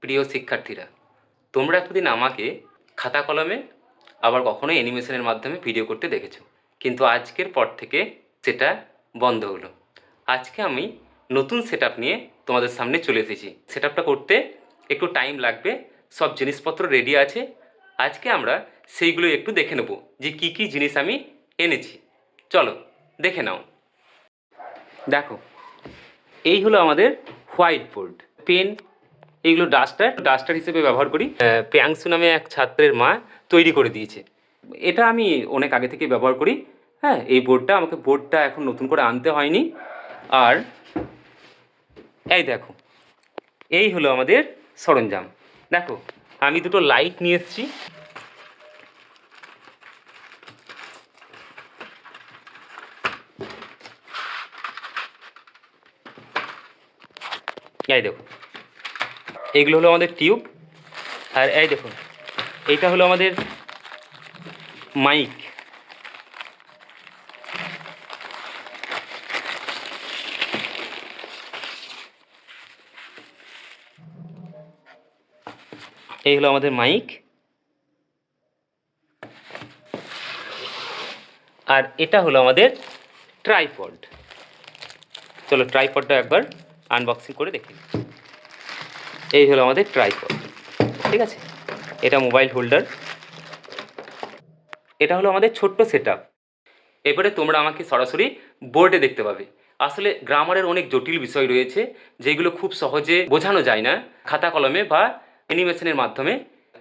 প্রিয় শিক্ষার্থীরা, তোমরা এতদিন আমাকে খাতা কলমে আবার কখনো অ্যানিমেশনের মাধ্যমে ভিডিও করতে দেখেছো, কিন্তু আজকের পর থেকে সেটা বন্ধ হলো। আজকে আমি নতুন সেটআপ নিয়ে তোমাদের সামনে চলে এসেছি। সেটআপটা করতে একটু টাইম লাগবে, সব জিনিসপত্র রেডি আছে। আজকে আমরা সেইগুলো একটু দেখে নেব যে কি কি জিনিস আমি এনেছি। চলো দেখে নাও। দেখো, এই হলো আমাদের হোয়াইট বোর্ড, পেন, এইগুলো ডাস্টার হিসেবে ব্যবহার করি। প্রিয়াংশু নামে এক ছাত্রের মা তৈরি করে দিয়েছে। এটা আমি অনেক আগে থেকে ব্যবহার করি। হ্যাঁ, এই বোর্ডটা এখন নতুন করে আনতে হয়নি। আর এই দেখো, এই হলো আমাদের সরঞ্জাম। দেখো, আমি দুটো লাইট নিয়ে এসেছি। এই দেখো, এইগুলো হলো আমাদের টিউব। আর এই দেখুন, এইটা হলো আমাদের মাইক। এই হলো আমাদের মাইক। আর এটা হলো আমাদের ট্রাইপড। চলো ট্রাইপডটা একবার আনবক্সিং করে দেখি। এই হলো আমাদের ট্রাইপড, ঠিক আছে। এটা মোবাইল হোল্ডার। এটা হলো আমাদের ছোট্ট সেটআপ। এবারে তোমরা আমাকে সরাসরি বোর্ডে দেখতে পাবে। আসলে গ্রামারের অনেক জটিল বিষয় রয়েছে যেগুলো খুব সহজে বোঝানো যায় না খাতা কলমে বা অ্যানিমেশনের মাধ্যমে।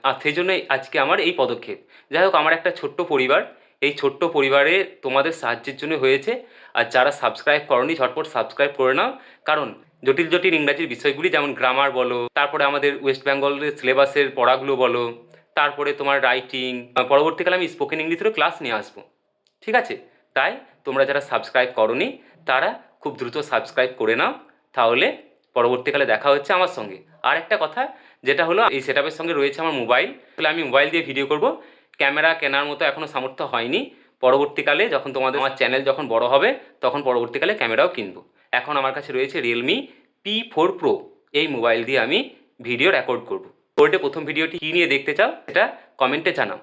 আর সেই জন্যই আজকে আমার এই পদক্ষেপ। যাই হোক, আমার একটা ছোট্ট পরিবার, এই ছোট্ট পরিবারে তোমাদের সাহায্যের জন্য হয়েছে। আর যারা সাবস্ক্রাইব করনি, ঝটপট সাবস্ক্রাইব করে নাও। কারণ জটিল জটিল ইংরাজির বিষয়গুলি, যেমন গ্রামার বলো, তারপরে আমাদের ওয়েস্ট বেঙ্গলের সিলেবাসের পড়াগুলো বলো, তারপরে তোমার রাইটিং, পরবর্তীকালে আমি স্পোকেন ইংলিশেরও ক্লাস নিয়ে আসবো, ঠিক আছে। তাই তোমরা যারা সাবস্ক্রাইব করনি তারা খুব দ্রুত সাবস্ক্রাইব করে নাও, তাহলে পরবর্তীকালে দেখা হচ্ছে আমার সঙ্গে। আর একটা কথা, যেটা হলো এই সেটআপের সঙ্গে রয়েছে আমার মোবাইল। তাহলে আমি মোবাইল দিয়ে ভিডিও করব। ক্যামেরা কেনার মতো এখনও সামর্থ্য হয়নি। পরবর্তীকালে যখন তোমাদের আমার চ্যানেল যখন বড় হবে তখন পরবর্তীকালে ক্যামেরাও কিনবো। এখন আমার কাছে রয়েছে রিয়েলমি P4 Pro। এই মোবাইল দিয়ে আমি ভিডিও রেকর্ড করব। বোর্ডে প্রথম ভিডিওটি কী নিয়ে দেখতে চাও সেটা কমেন্টে জানাও।